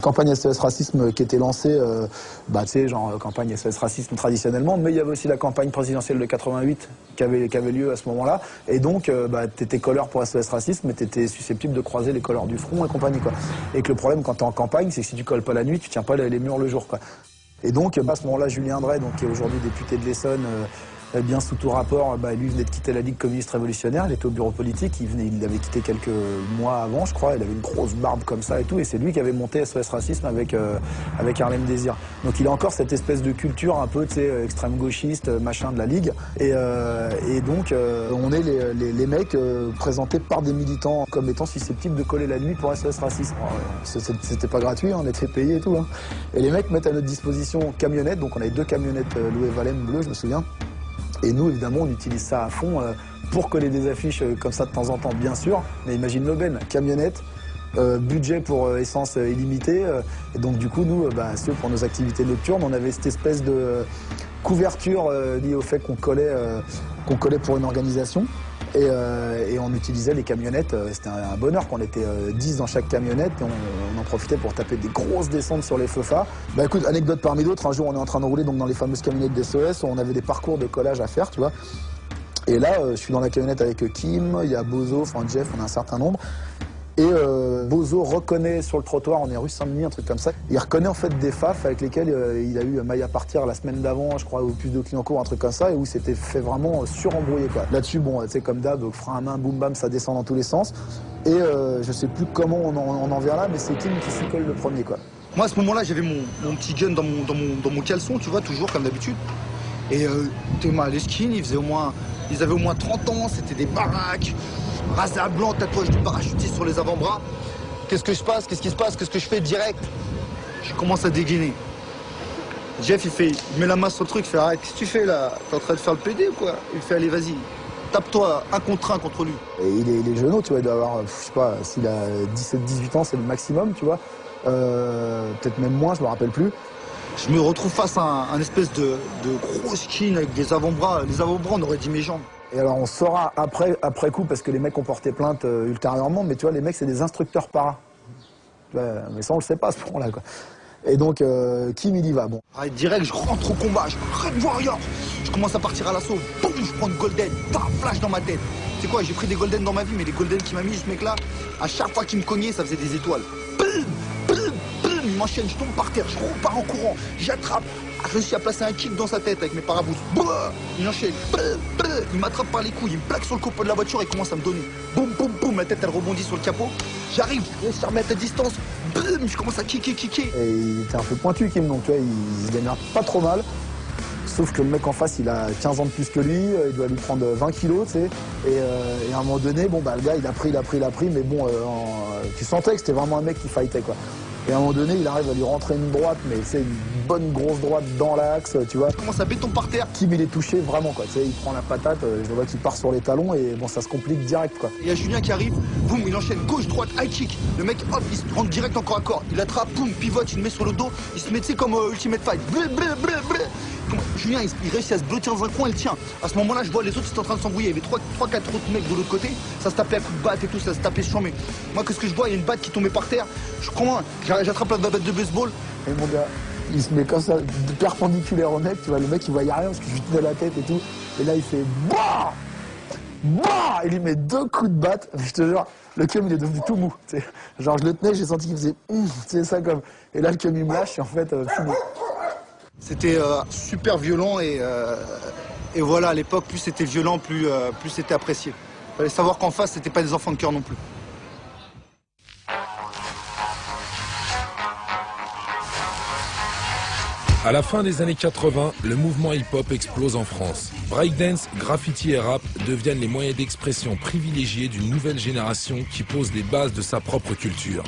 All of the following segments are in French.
Campagne SOS Racisme qui était lancée, tu sais, genre campagne SOS Racisme traditionnellement, mais il y avait aussi la campagne présidentielle de 88 qui avait lieu à ce moment-là, et donc t'étais colleur pour SOS Racisme, mais t'étais susceptible de croiser les colleurs du front et compagnie, quoi. Et que le problème quand t'es en campagne, c'est que si tu colles pas la nuit, tu tiens pas les murs le jour, quoi. Et donc à ce moment-là, Julien Drey, donc qui est aujourd'hui député de l'Essonne, bien sous tout rapport, lui venait de quitter la Ligue communiste révolutionnaire, il était au bureau politique, il l'avait quitté quelques mois avant, je crois, il avait une grosse barbe comme ça et tout, et c'est lui qui avait monté SOS Racisme avec Harlem Désir. Donc il a encore cette espèce de culture un peu, tu sais, extrême gauchiste, machin de la Ligue, et donc on est les mecs présentés par des militants comme étant susceptibles de coller la nuit pour SOS Racisme. C'était pas gratuit, on était payé et tout, hein. Et les mecs mettent à notre disposition camionnettes, donc on avait 2 camionnettes Louis Valem bleues, je me souviens. Et nous, évidemment, on utilise ça à fond pour coller des affiches comme ça de temps en temps, bien sûr. Mais imagine l'aubaine, camionnette, budget pour essence illimité. Et donc, du coup, nous, pour nos activités nocturnes, on avait cette espèce de couverture liée au fait qu'on collait pour une organisation. Et on utilisait les camionnettes, c'était un bonheur qu'on était 10 dans chaque camionnette et on en profitait pour taper des grosses descentes sur les FEFA. Écoute, anecdote parmi d'autres, un jour on est en train de rouler donc, dans les fameuses camionnettes des SOS, on avait des parcours de collage à faire, tu vois. Et là, je suis dans la camionnette avec Kim, il y a Bozo, enfin Jeff, on a un certain nombre. Et Bozo reconnaît sur le trottoir, on est rue Saint-Denis, un truc comme ça, il reconnaît en fait des FAF avec lesquels il a eu maille à partir la semaine d'avant, je crois, au plus de Clignancourt, un truc comme ça, et où c'était fait vraiment surembrouiller, quoi. Là-dessus, bon, tu sais, comme d'hab, frein à main, boum bam, ça descend dans tous les sens. Et je sais plus comment on en vient là, mais c'est Kim qui s'y colle le premier, quoi. Moi, à ce moment-là, j'avais mon petit gun dans mon caleçon, tu vois, toujours comme d'habitude. Et les skins, ils avaient au moins 30 ans, c'était des baraques, rasé à blanc, tatouage du parachutiste sur les avant-bras. Qu'est-ce qui se passe? Qu'est-ce que je fais direct? Je commence à dégainer. Jeff, il met la main sur le truc, il fait arrête, qu'est-ce que tu fais là? T'es en train de faire le PD ou quoi? Il fait allez, vas-y, tape-toi 1 contre 1 contre lui. Et il est jeune, tu vois, il doit avoir, je sais pas, s'il a 17-18 ans, c'est le maximum, tu vois. Peut-être même moins, je me rappelle plus. Je me retrouve face à un espèce de gros skin avec des avant-bras. Les avant-bras, on aurait dit mes jambes. Et alors on saura après coup, parce que les mecs ont porté plainte ultérieurement, mais tu vois, les mecs c'est des instructeurs para. Mais ça on le sait pas à ce moment-là, quoi. Et donc Kim il y va, bon. Allez, direct, je rentre au combat, je Red Warrior. Je commence à partir à l'assaut, boum, je prends une golden, flash dans ma tête. C'est quoi, j'ai pris des golden dans ma vie, mais les golden qui m'a mis ce mec-là, à chaque fois qu'il me cognait, ça faisait des étoiles. Il m'enchaîne, je tombe par terre, je repars en courant, j'attrape, je réussis à placer un kick dans sa tête avec mes parabousses. Il enchaîne, il m'attrape par les couilles, il me plaque sur le capot de la voiture et commence à me donner. Boum, boum, boum, ma tête elle rebondit sur le capot. J'arrive, je réussis à remettre à distance, boum, je commence à kicker. Et il était un peu pointu, Kim, donc tu vois, il gagnait pas trop mal. Sauf que le mec en face, il a 15 ans de plus que lui, il doit lui prendre 20 kilos, tu sais. Et à un moment donné, bon, le gars, il a pris, mais bon, tu sentais que c'était vraiment un mec qui fightait, quoi. Et à un moment donné, il arrive à lui rentrer une droite, mais c'est une bonne grosse droite dans l'axe, tu vois. Je commence à béton par terre. Kim, il est touché vraiment, quoi. Tu sais, il prend la patate, je vois qu'il part sur les talons et bon, ça se complique direct, quoi. Il y a Julien qui arrive, boum, il enchaîne gauche, droite, high kick. Le mec, hop, il se rentre direct encore à corps. Il attrape, boum, pivote, il le met sur le dos. Il se met, tu sais, comme Ultimate Fight. Julien, il réussit à se bloquer dans un coin, il tient. À ce moment-là, je vois les autres, ils sont en train de s'embrouiller. Il y avait 3-4 autres mecs de l'autre côté. Ça se tapait à coups de batte et tout, ça se tapait sur mais moi, qu'est-ce que je vois? Il y a une batte qui tombait par terre. Je prends, j'attrape la batte de baseball. Et mon gars, il se met comme ça, perpendiculaire au mec, tu vois, le mec il voyait rien parce que je lui tenais la tête et tout. Et là il fait BAH! BAH! Il lui met 2 coups de batte, je te jure, le cum il est devenu tout mou. T'sais. Genre je le tenais, j'ai senti qu'il faisait c'est ça comme. Et là le cum il me lâche et en fait fini. C'était super violent et voilà, à l'époque, plus c'était violent, plus c'était apprécié. Il fallait savoir qu'en face, c'était pas des enfants de cœur non plus. À la fin des années 80, le mouvement hip-hop explose en France. Breakdance, graffiti et rap deviennent les moyens d'expression privilégiés d'une nouvelle génération qui pose les bases de sa propre culture.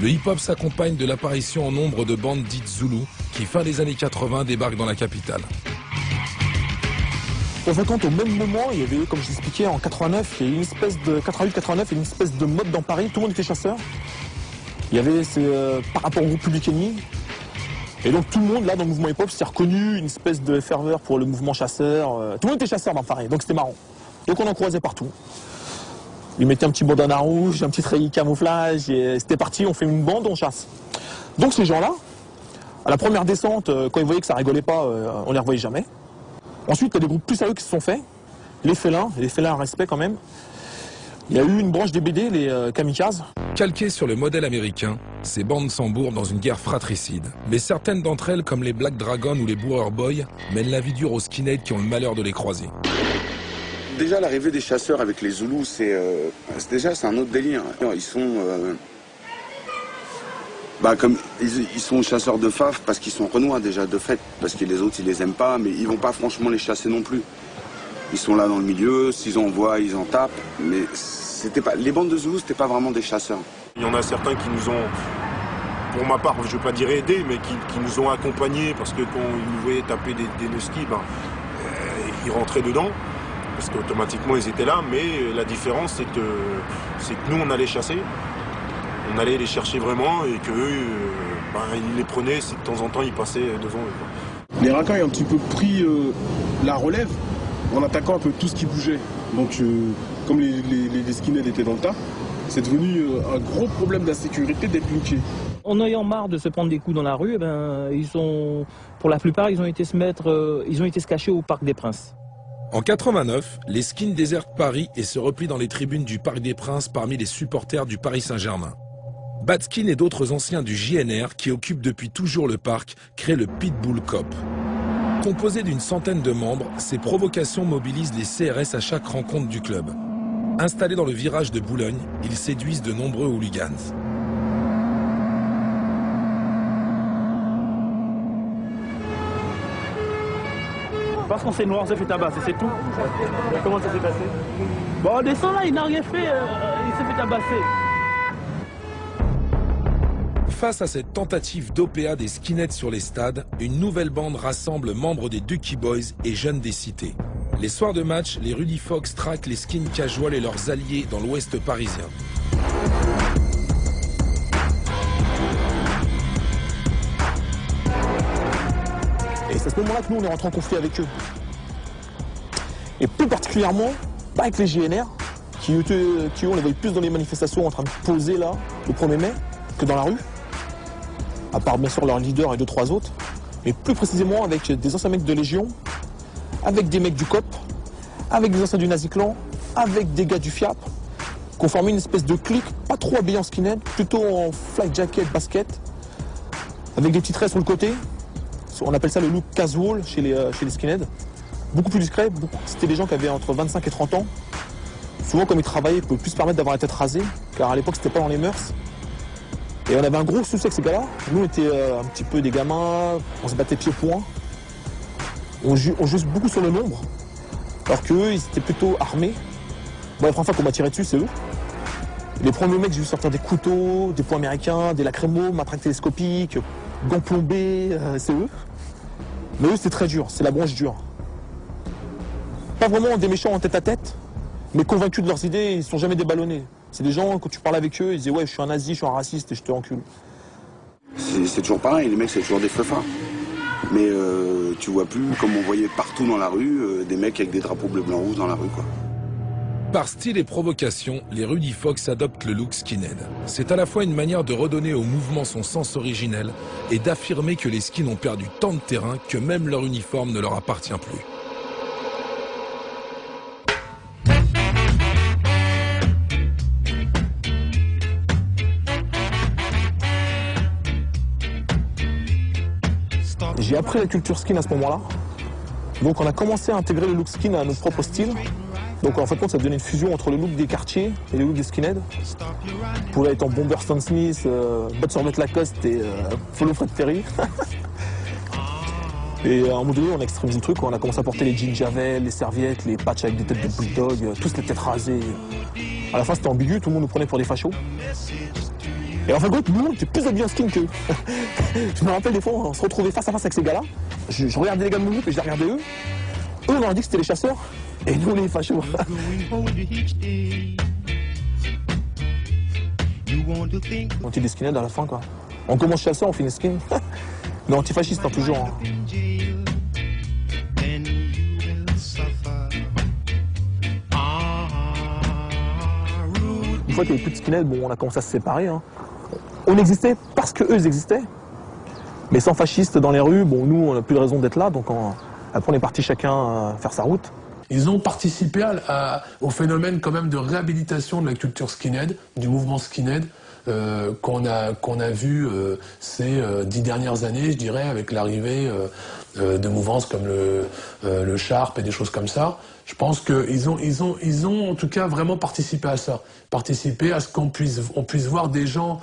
Le hip-hop s'accompagne de l'apparition en nombre de bandes dites Zoulou qui, fin des années 80, débarquent dans la capitale. En fin de compte, au même moment, il y avait, comme je l'expliquais, en 89, il y a eu une espèce de 88-89, une espèce de mode dans Paris, tout le monde était chasseur. Il y avait, par rapport au groupe Public Enemy. Et donc tout le monde, là, dans le mouvement hip-hop, s'est reconnu une espèce de ferveur pour le mouvement chasseur. Tout le monde était chasseur dans Paris, donc c'était marrant. Donc on en croisait partout. Ils mettaient un petit bandana rouge, un petit treillis camouflage, et c'était parti, on fait une bande, on chasse. Donc ces gens-là, à la première descente, quand ils voyaient que ça rigolait pas, on les revoyait jamais. Ensuite, il y a des groupes plus sérieux qui se sont faits. Les félins à respect quand même. Il y a eu une branche des BD, les kamikazes. Calquées sur le modèle américain, ces bandes s'embourrent dans une guerre fratricide. Mais certaines d'entre elles, comme les Black Dragon ou les Boer Boys, mènent la vie dure aux skinheads qui ont le malheur de les croiser. Déjà, l'arrivée des chasseurs avec les Zoulous, c'est un autre délire. Ils sont... comme ils sont chasseurs de faf parce qu'ils sont renois déjà de fait, parce que les autres ils les aiment pas, mais ils vont pas franchement les chasser non plus. Ils sont là dans le milieu, s'ils en voient, ils en tapent, mais les bandes de Zoulous, c'était pas vraiment des chasseurs. Il y en a certains qui nous ont, pour ma part, je veux pas dire aidés, mais qui nous ont accompagnés parce que quand ils nous voyaient taper des nuskis, ils rentraient dedans. Parce qu'automatiquement ils étaient là, mais la différence c'est que nous on allait chasser, on allait les chercher vraiment et qu'eux, ils les prenaient si de temps en temps ils passaient devant eux. Les racailles ont un petit peu pris la relève en attaquant un peu tout ce qui bougeait. Donc comme les skinheads étaient dans le tas, c'est devenu un gros problème d'insécurité d'être looké. En ayant marre de se prendre des coups dans la rue, pour la plupart ils ont été se cacher au Parc des Princes. En 89, les skins désertent Paris et se replient dans les tribunes du Parc des Princes parmi les supporters du Paris Saint-Germain. Badskin et d'autres anciens du JNR qui occupent depuis toujours le parc créent le Pitbull Cop. Composé d'une centaine de membres, ces provocations mobilisent les CRS à chaque rencontre du club. Installés dans le virage de Boulogne, ils séduisent de nombreux hooligans. Parce qu'on s'est noir, on s'est fait tabasser, c'est tout. Comment ça s'est passé? Bon, on descend là, il n'a rien fait, il s'est fait tabasser. Face à cette tentative d'OPA des skinheads sur les stades, une nouvelle bande rassemble membres des Ducky Boys et jeunes des cités. Les soirs de match, les Rudy Fox traquent les skins casuals et leurs alliés dans l'ouest parisien. Et c'est à ce moment-là que nous, on est rentré en conflit avec eux. Et plus particulièrement, pas avec les GNR, qui on les voyait plus dans les manifestations en train de poser là, le 1er mai, que dans la rue. À part bien sûr leur leader et 2-3 autres. Mais plus précisément avec des anciens mecs de Légion, avec des mecs du COP, avec des anciens du Nazi-Clan, avec des gars du FIAP, qui ont formé une espèce de clique, pas trop habillée en skinhead, plutôt en flight jacket, basket, avec des petits traits sur le côté. On appelle ça le look casual chez les skinheads. Beaucoup plus discret, c'était des gens qui avaient entre 25 et 30 ans. Souvent, comme ils travaillaient, ils pouvaient plus se permettre d'avoir la tête rasée, car à l'époque, c'était pas dans les mœurs. Et on avait un gros souci avec ces gars-là. Nous, on était un petit peu des gamins, on se battait pied-point. On jouait beaucoup sur le nombre, alors qu'eux, ils étaient plutôt armés. Bon, la première fois qu'on m'a tiré dessus, c'est eux. Les premiers mecs, j'ai vu sortir des couteaux, des poings américains, des lacrymos, matraques télescopiques, gants plombés, c'est eux. Mais eux, c'est très dur, c'est la branche dure. Pas vraiment des méchants en tête à tête, mais convaincus de leurs idées, ils ne sont jamais déballonnés. C'est des gens, quand tu parles avec eux, ils disent ouais, je suis un nazi, je suis un raciste et je te encule. C'est toujours pareil, les mecs, c'est toujours des feufards. Mais tu vois plus, comme on voyait partout dans la rue, des mecs avec des drapeaux bleu, blanc, rouge dans la rue, quoi. Par style et provocation, les Rudy Fox adoptent le look skinhead. C'est à la fois une manière de redonner au mouvement son sens originel et d'affirmer que les skins ont perdu tant de terrain que même leur uniforme ne leur appartient plus. J'ai appris la culture skin à ce moment-là. Donc on a commencé à intégrer le look skin à notre propre style. Donc en fait, ça donnait une fusion entre le look des quartiers et le look des skinheads. Pour être en bomber Stan Smith, bottes survêt Lacoste et follow Fred Perry. Et à un moment donné, on a extrémisé le truc. On a commencé à porter les jeans Javel, les serviettes, les patchs avec des têtes de bulldog, tous les têtes rasées. À la fin, c'était ambigu, tout le monde nous prenait pour des fachos. Et en fin de compte, nous, on était plus habillés en skin qu'eux. Je me rappelle des fois, on se retrouvait face à face avec ces gars-là. Je regardais les gars de mon groupe et je les regardais eux. Eux, on leur a dit que c'était les chasseurs. Et nous, les fachos. On était des skinheads à la fin, quoi. On commence chasseur, on finit skin. Mais antifasciste, hein, toujours. Hein. Une fois qu'il n'y avait plus de skinheads, bon, on a commencé à se séparer. Hein. On n'existait pas parce qu'eux, ils existaient. Mais sans fascistes dans les rues, bon, nous, on n'a plus de raison d'être là, donc après, on est parti chacun faire sa route. Ils ont participé au phénomène quand même de réhabilitation de la culture skinhead, du mouvement skinhead, qu'on a vu ces 10 dernières années, je dirais, avec l'arrivée de mouvances comme le Sharp et des choses comme ça. Je pense qu'ils ont en tout cas vraiment participé à ça, participé à ce qu'on puisse voir des gens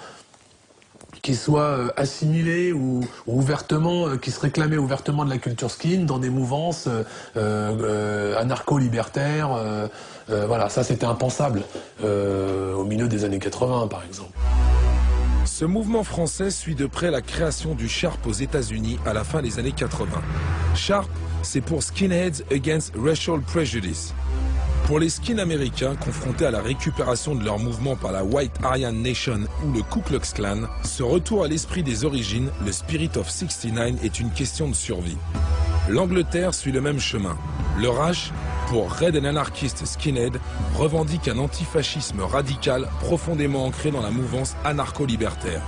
qui soient assimilés ou ouvertement, qui se réclamaient ouvertement de la culture skin dans des mouvances anarcho-libertaires. Voilà, ça c'était impensable au milieu des années 80 par exemple. Ce mouvement français suit de près la création du Sharp aux États-Unis à la fin des années 80. Sharp, c'est pour Skinheads Against Racial Prejudice. Pour les skins américains confrontés à la récupération de leur mouvement par la White Aryan Nation ou le Ku Klux Klan, ce retour à l'esprit des origines, le Spirit of 69, est une question de survie. L'Angleterre suit le même chemin. Le RASH, pour Red and Anarchist Skinhead, revendique un antifascisme radical profondément ancré dans la mouvance anarcho-libertaire.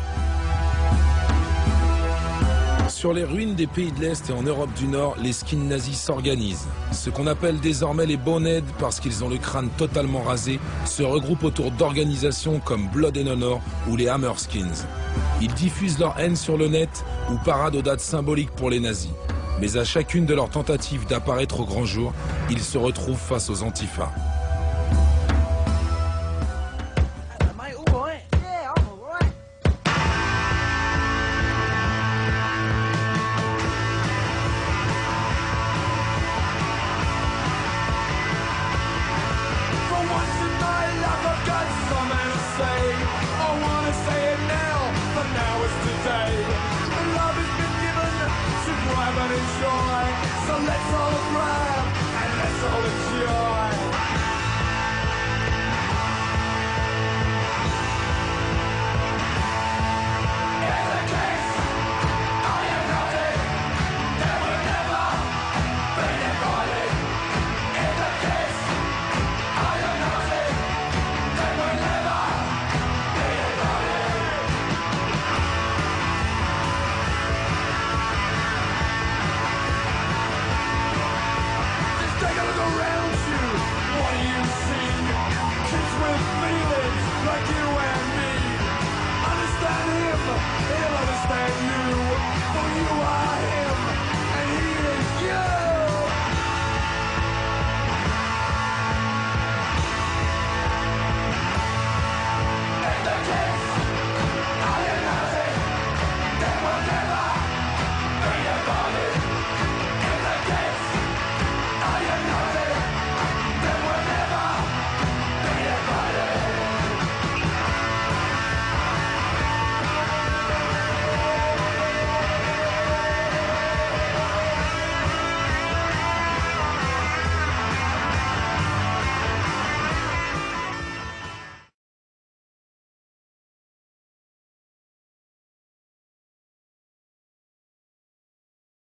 Sur les ruines des pays de l'Est et en Europe du Nord, les skins nazis s'organisent. Ce qu'on appelle désormais les boneheads, parce qu'ils ont le crâne totalement rasé, se regroupent autour d'organisations comme Blood and Honor ou les Hammerskins. Ils diffusent leur haine sur le net ou paradent aux dates symboliques pour les nazis. Mais à chacune de leurs tentatives d'apparaître au grand jour, ils se retrouvent face aux antifas. So let's all grab and let's all enjoy.